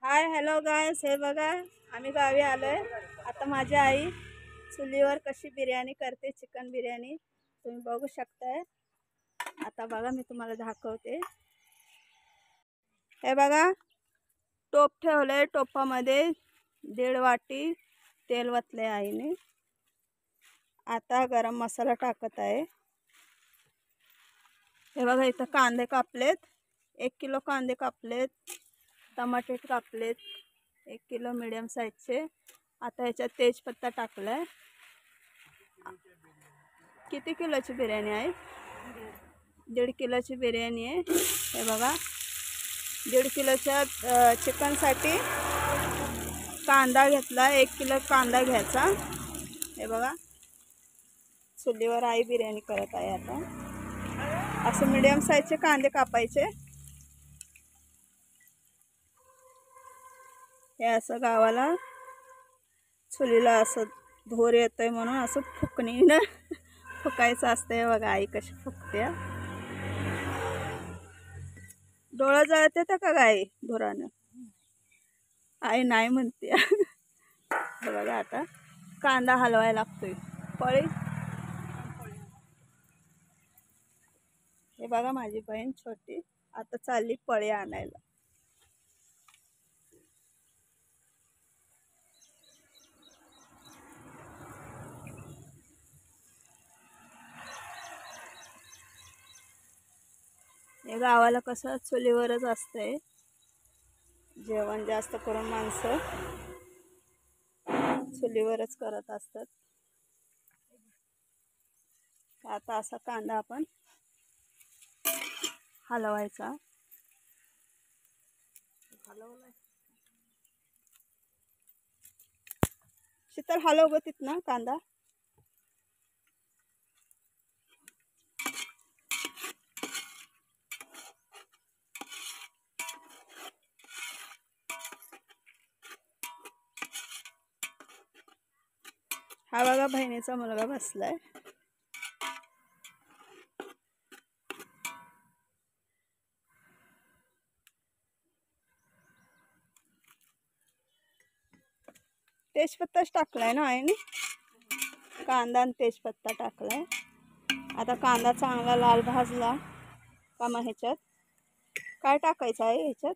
Hi hello guys, हे बघा आम्ही गावी आलोय. आता माझी आई चुलीवर कशी बिर्याणी करते, चिकन बिर्याणी तुम्ही बघू शकताय. आता बघा मी तुम्हाला दाखवते. हे बघा टोप ठेवलंय, टोपामध्ये 1.5 वाटी तेल वतले आईने. आता गरम मसाला टाकत आहे. हे बघा इथं कांदे कापलेत, 1 किलो कांदे कापलेत, टमाटे कापलेत 1 किलो मीडियम साईजचे. आता ह्याच्यात तेजपत्ता टाकलाय. किती किलोची बिर्याणी आहे? 1.5 किलोची बिर्याणी आहे. हे बघा 1.5 किलोच्या चिकनसाठी कांदा घेतला, 1 किलो कांदा घ्यायचा. हे बघा चुलीवर आई बिर्याणी करत आहे. आता असं मीडियम साईजचे कांदे कापायचे. हे असं गावाला चुलीला असं धूर येतोय म्हणून असं फुकणीनं फुकायचं असतंय. बघा आई कशी फुकते. डोळं जळते तर का गाई धुरानं? आई नाही म्हणते. बघा आता कांदा हलवायला लागतोय. पळी हे बघा माझी बहीण छोटी आता चालली पळी आणायला. हे गावाला कसं चुलीवरच असतंय जेवण. जास्त करून माणसं चुलीवरच करत असतात. आता असा कांदा आपण हलवायचा. शीतल हलव ग तिथनं कांदा. हा बघा बहिणीचा मुलगा बसलाय. तेजपत्ताच टाकलाय ना आईने. कांदा आणि तेजपत्ता टाकलाय. आता कांदा चांगला लाल भाजला का मग ह्याच्यात काय टाकायचं आहे? ह्याच्यात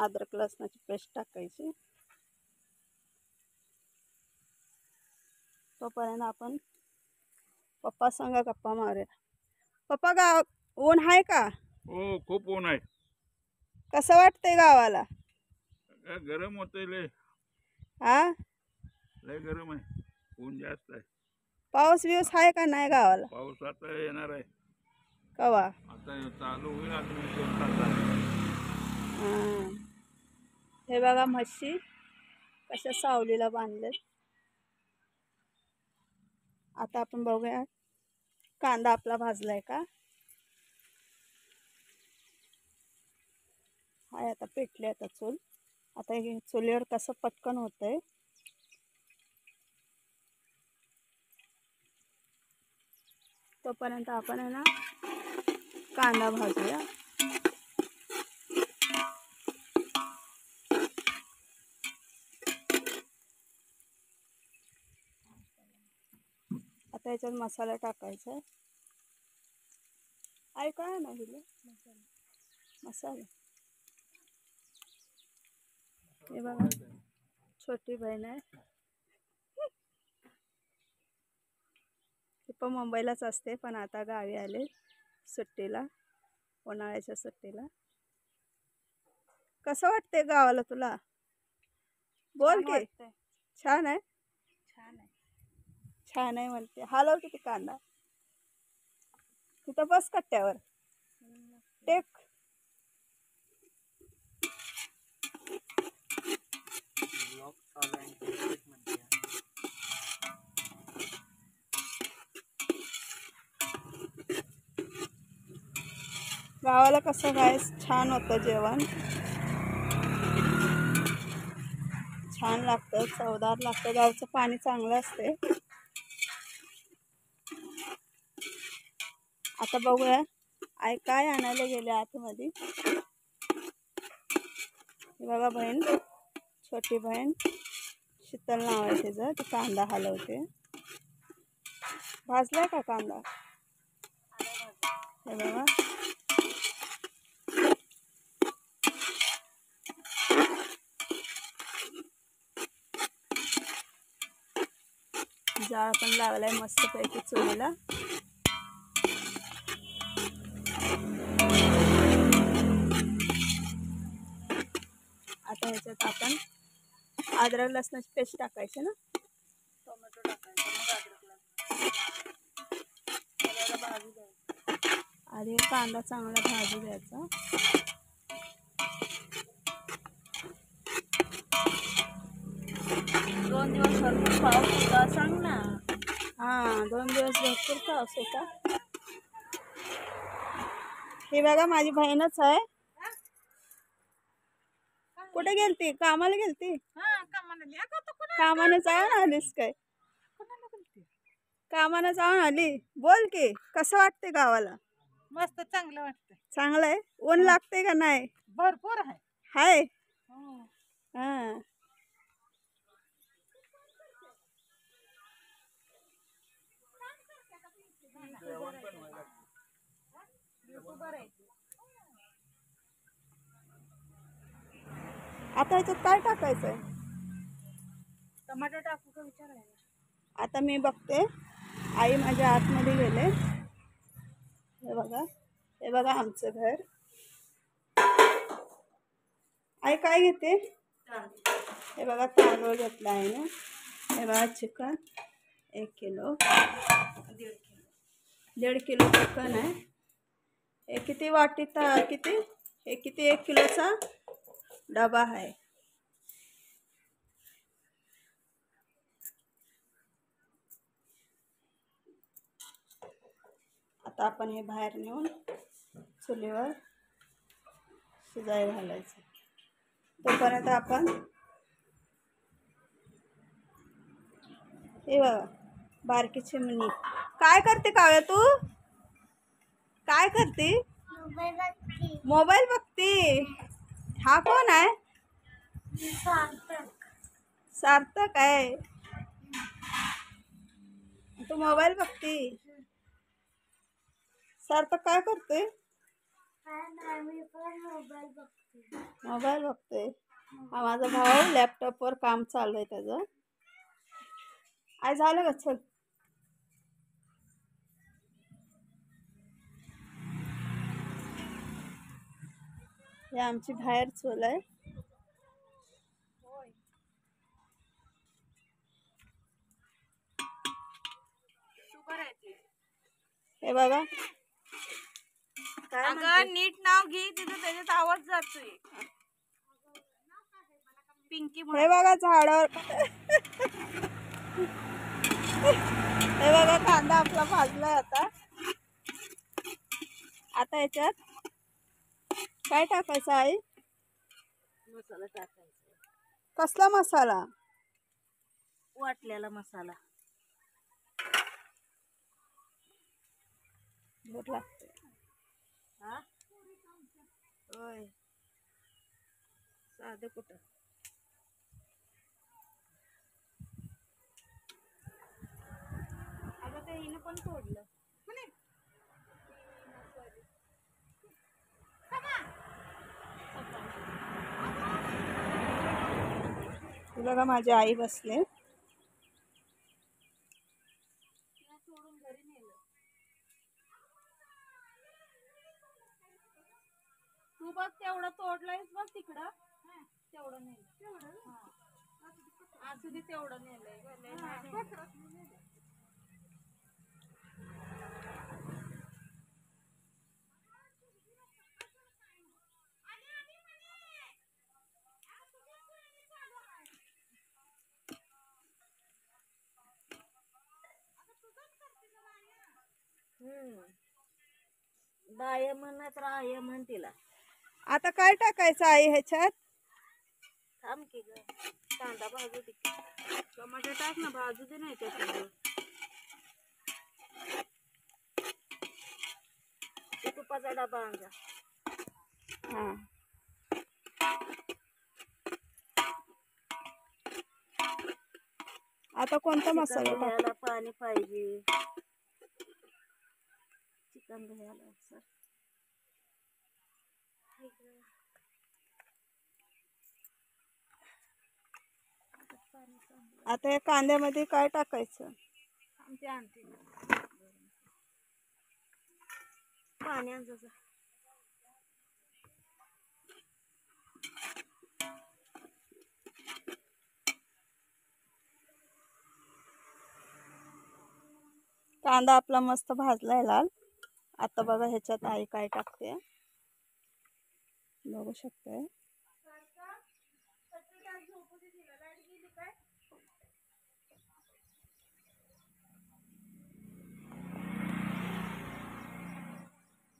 अद्रक लसणाची पेस्ट टाकायची. तोपर्यंत आपण पप्पा संग गप्पा मारूया. पप्पा गाव ऊन आहे का? हो, खूप ऊन आहे. कसं वाटतंय गावाला? गरम होतंय लय. हा लय गरम आहे, ऊन जास्त आहे. पाऊस बिऊस आहे का नाही गावाला? पाऊस आता येणार आहे. कवा? आता चालू होईल अजून 2 तासात. हे बघा म्हशी कशा सावलीला बांधलेत. आता आपण बघूया कांदा आपला भाजलाय का. हाय आता पेटले. आता चूल आता हे चुलीवर कसं पटकन होतंय. तोपर्यंत आपण आहे ना कांदा भाजूया. आता याच्यात मसाला टाकायचा आहे. आई काय नाही दिलं मसाला. हे बघा छोटी बहीण आहे. ती पण मुंबईलाच असते पण आता गावी आले सुट्टीला, उन्हाळ्याच्या सुट्टीला. कसं वाटतंय गावाला तुला? बोल की. छान आहे. छान आहे म्हणते. हलव किती कांदा. तिथं बस कट्ट्यावर टेक. गावाला कसं काय छान होतं जेवण. छान लागतं, चवदार लागतं. गावचं पाणी चांगलं असते. आता बघूया आई काय आणायला गेले आतमध्ये. हे बघा बहीण, छोटी बहीण शीतल नाव आहे तिचं. ती कांदा हलवते. भाजलाय का कांदा? हे बघा. जाळ पण लावलाय मस्तपैकी चुलीला. आता ह्याच्यात आपण अद्रक लसणाची पेस्ट टाकायची ना. टोमॅटो टाकायचं, मग भाजू द्यायचा. आधी कांदा चांगला भाजू द्यायचा. दोन दिवस भरपूर पाऊस होता सांग ना. हां, 2 दिवस भरपूर पाऊस होता. हे बघा माझी बहीणच आहे. कुठे गेलती? कामाला गेलती? कामाने जाऊन आलीस काय? कामाने जाऊन आली. बोल की, कसं वाटते गावाला? मस्त, चांगलं वाटतं. चांगलं आहे. ऊन लागते का नाही? भरपूर आहे. हाय. हां. आता ह्याच्यात काय टाकायचंय? टमाटर टाकू का विचारायला? आता मी बघते. आई माझ्या आतमध्ये गेले. हे बघा, हे बघा आमचं घर. आई काय घेते? हे बघा तांदूळ घेतला आहे ना. हे बघा चिकन 1 किलो, 1.5 किलो चिकन आहे. हे किती वाटी किती? हे किती 1 किलोचा डबा आहे. आता आपण हे बाहेर नेऊन चुलीवर शिजायला घालायचं. तोपर्यंत आपण हे बघा बारकी चिमणी. काय करते काव्या तू? काय करते? मोबाईल बघते. हा कोण आहे? सार्थक आहे. तू मोबाईल बघते. सार्थक काय करते? मोबाईल बघते. हा माझा भाऊ लॅपटॉपवर काम चालू आहे त्याचं. आई झालं का? चल. हे आमची बाहेर चूल आहे. हे बघा. अगं नीट नाव घे, तिथं त्याच्यात आवाज जातोय. पिंकी हे बघा झाडावर. हे बघा कांदा आपला भाजलाय. आता याच्यात काय टाकायचं आई? मसाला टाकायचा. कसला मसाला? वाटलेला मसाला. भूक लागते. हा होय, साधं कुठं. अगं ते हिनं पण तोडलं. बघा माझी आई बसले. सोडून घरी नेलं. तू बघ तेवढं तोडलंयस बघ तिकडं. तेवढं नेलं. तेवढं असू दे, तेवढं नेलंय. बाय म्हणत राय म्हण तिला. आता काय टाकायचं आई ह्याच्यात? थांब की ग, कांदा भाजू दे. टमाटर टाक ना, भाजू दे. नाही त्याच्यावर तुपाचा डबा आणजा. हां. आता कोणता मसाला टाक? धुयाला पाणी पाहिजे. चिकन धुयाला सर. आता या कांद्यामध्ये काय टाकायचं? आमची आणते पाणी आणजा. कांदा आपला मस्त भाजलाय लाल. आता बघा ह्याच्यात आई काय टाकते, बघू शकते.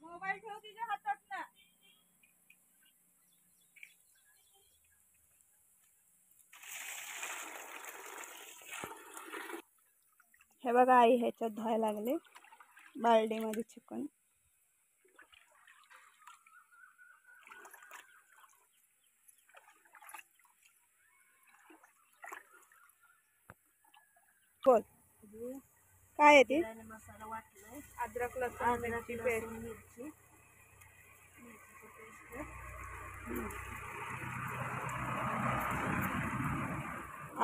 मोबाईल ठेव तिच्या हातात ना. हे बघा आई ह्याच्यात धुवायला लागले बालडीमध्ये चिकन. बोल काय आहे ते? मसाला वाटलाय. अद्रक लसूण मिरची पेस्ट. मिरची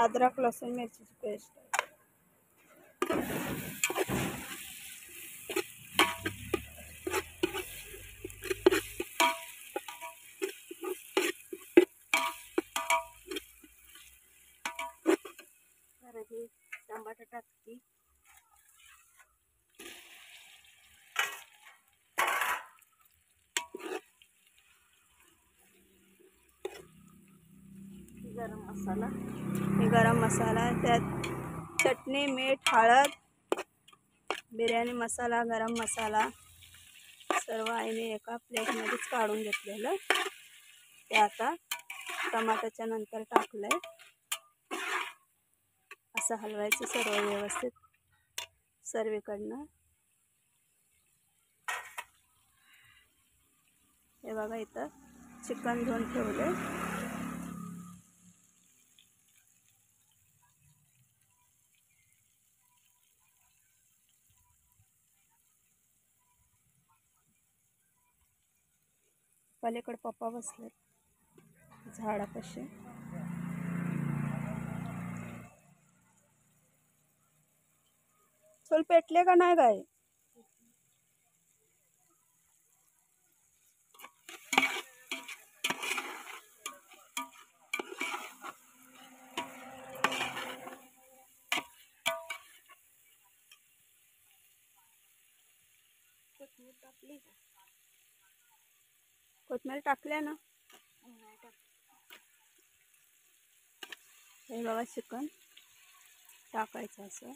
अद्रक लसूण मिरचीची पेस्ट. टमाटर टाकते. गरम मसाला. हे गरम मसाला, त्यात चटणी मीठ हळद बिर्याणी मसाला गरम मसाला सर्व आईने एका प्लेटमध्येच काढून घेतलेलं. ते आता टमाट्याच्या नंतर टाकलंय. असं हलवायचं सर्व व्यवस्थित सर्वीकडनं. हे बघा इथं चिकन धुवून ठेवले. पलीकडे पप्पा बसले झाडापाशी. चल पेटले का नाही गाय? कोथमीर टाकल्या ना. हे बघा चिकन टाकायचं असं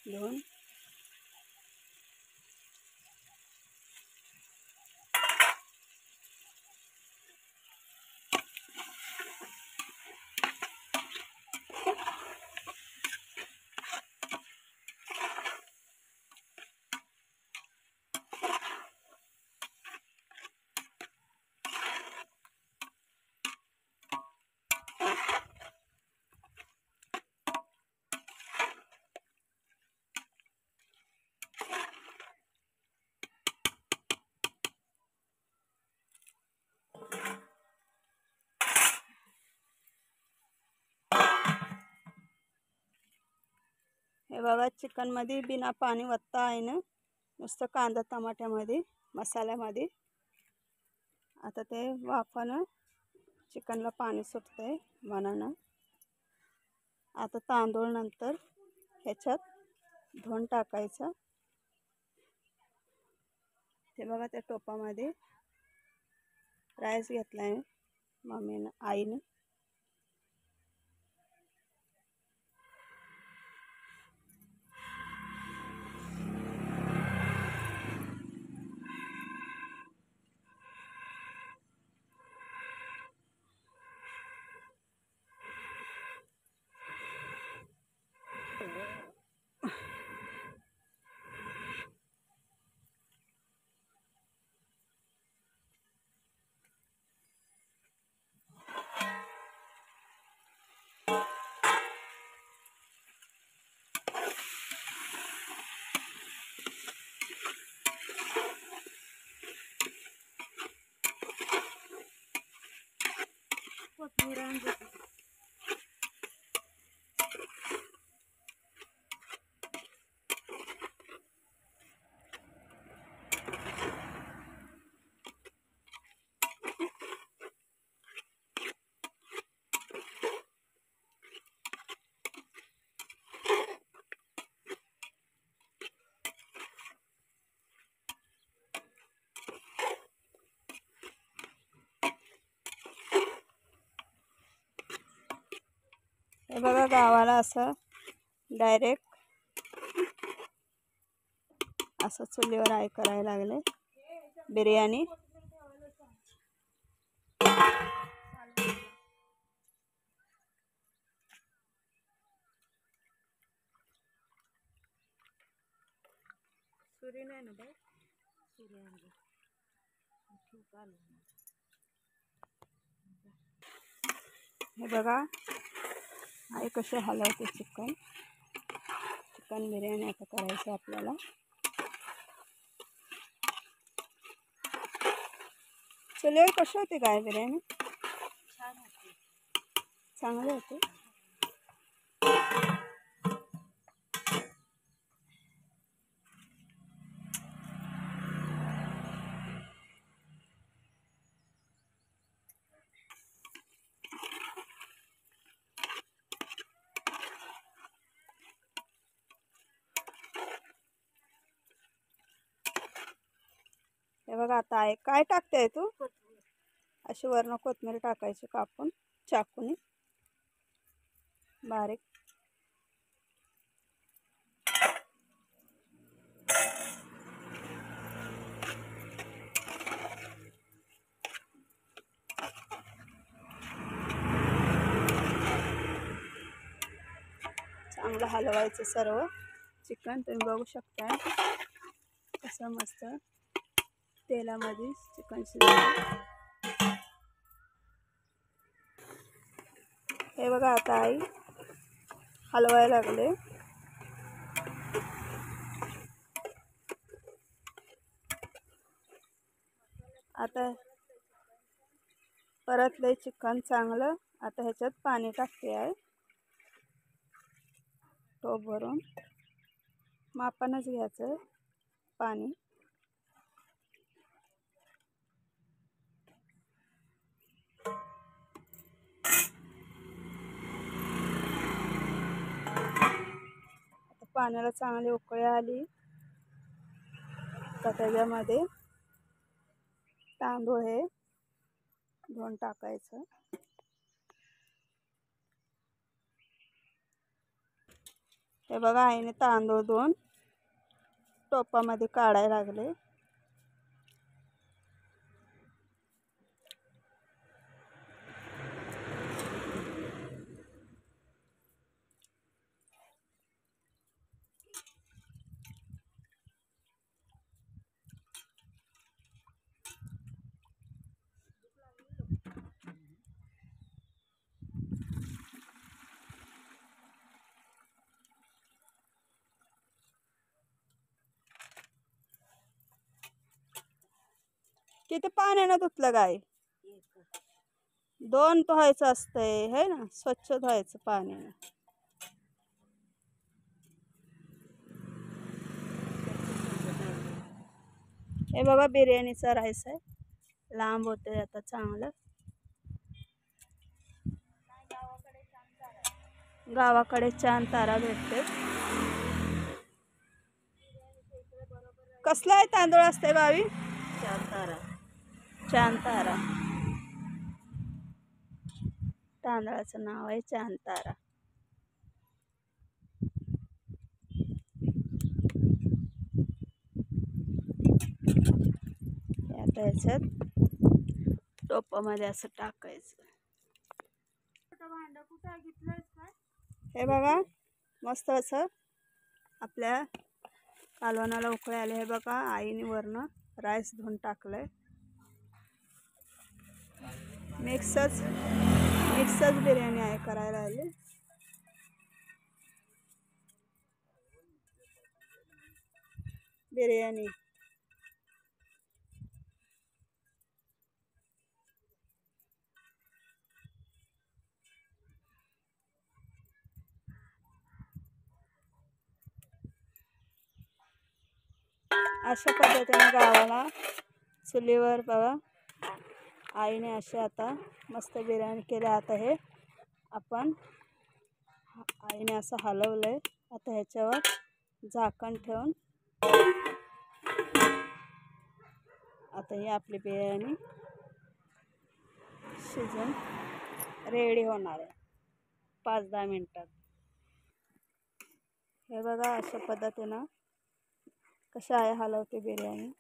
घेऊन. हे बघा चिकनमध्ये बिना पाणी वत्ता आहे ना, नुसतं कांदा टमाट्यामध्ये मसाल्यामध्ये. आता ते वाफानं चिकनला पाणी सुटतंय मनानं. आता तांदूळ नंतर ह्याच्यात धुवून टाकायचं. ते बघा त्या टोपामध्ये राईस घेतलाय मम्मीनं आईनं. कोथिंबीर आणि हे बघा गावाला असं डायरेक्ट असं चुलीवर आई करायला लागले बिर्याणी. सुरी नाही ना बाई, हे बघा आई कसे हलवते चिकन बिर्याणी आता करायचं आपल्याला. चुलीवर कशी होती काय बिर्याणी? चांगली होती. हे बघा आता आहे काय टाकते तू? अशी वरण कोथिंबीर टाकायची कापून चाकूने बारीक. चांगलं हलवायचं सर्व चिकन. तुम्ही बघू शकता कसं मस्त तेलामध्ये चिकन शिजवलं. हे बघा आता आई हलवायला लागले. आता परतले चिकन चांगलं. आता ह्याच्यात पाणी टाकते आहे टोप भरून. मापानच घ्यायचं पाणी. पाण्याला चांगली उकळी आली तर त्याच्यामध्ये तांदूळ हे धुवून टाकायचं. हे बघा आईने तांदूळ धुवून टोपामध्ये काढायला लागले. किती पाण्यानं धुतलं गाय? 2 धुवायचं असतंय है ना, स्वच्छ धुवायचं पाण्यानं. हे बघा बिर्याणीचा राईस आहे. लांब होते आता चांगलं. गावाकडे चांद तारा भेटते. कसला आहे तांदूळ असते बावी? चांद तारा तांदळाचं नाव आहे चांद तारा. आता याच्यात टोपामध्ये असं टाकायचं. हे बघा मस्त असं आपल्या कालवणाला उकळी आले. हे बघा आईने वरनं राईस धुवून टाकलंय. मिक्सच बिर्याणी आहे करायला आली. बिर्याणी अशा पद्धतीने गावाला चुलीवर बघा आईने असे आता मस्त बिर्याणी केली. आता हे आपण आईने असं हलवलंय. आता ह्याच्यावर झाकण ठेवून आता ही आपली बिर्याणी शिजून रेडी होणार आहे 5-10 मिनिटात. हे बघा अशा पद्धतीनं कशा आहे हलवते बिर्याणी.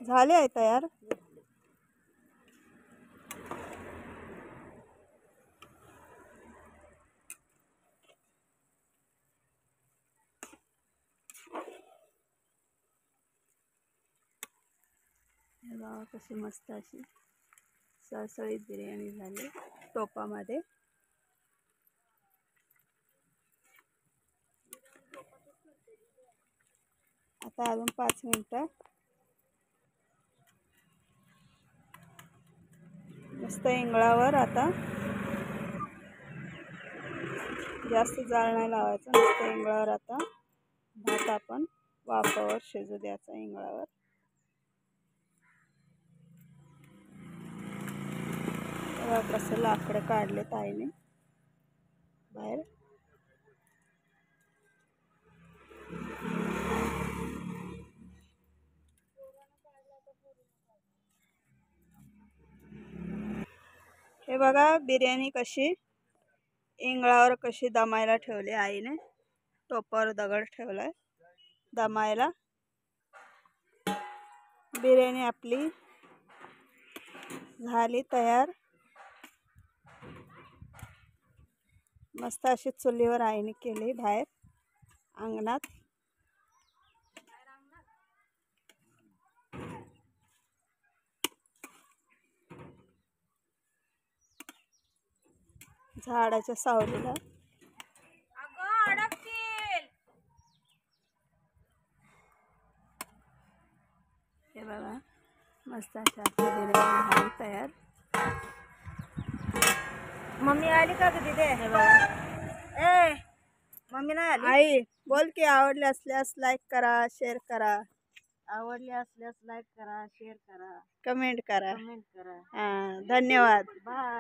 झाली आहे तयार. हे बघा कशी मस्त अशी सळसळीत बिर्याणी झाली टोपामध्ये. आता अजून 5 मिनिटं मस्त इंगळावर. आता जास्त जाळ नाही लावायचं. मस्त इंगळावर आता भात आपण वाफावर शिजू द्यायचा इंगळावर. कसं लाकडं काढले ताईने बाहेर. हे बघा बिर्याणी कशी इंगळावर कशी दमायला ठेवली आईने. टोपावर दगड ठेवलाय दमायला. बिर्याणी आपली झाली तयार. मस्त अशी चुलीवर आईने केली बाहेर अंगणात. झाडाच्या सावलीला. हे बघा मस्त अशा आपली बिर्याणी झाली तयार. मम्मी आली का ग तिथे? हे बघा ए मम्मी नाही आली. आई बोल की आवडले असल्यास लाईक करा, शेअर करा, आवडली असल्यास लाईक करा, शेअर करा, कमेंट करा. कमेंट करा. धन्यवाद. बाय.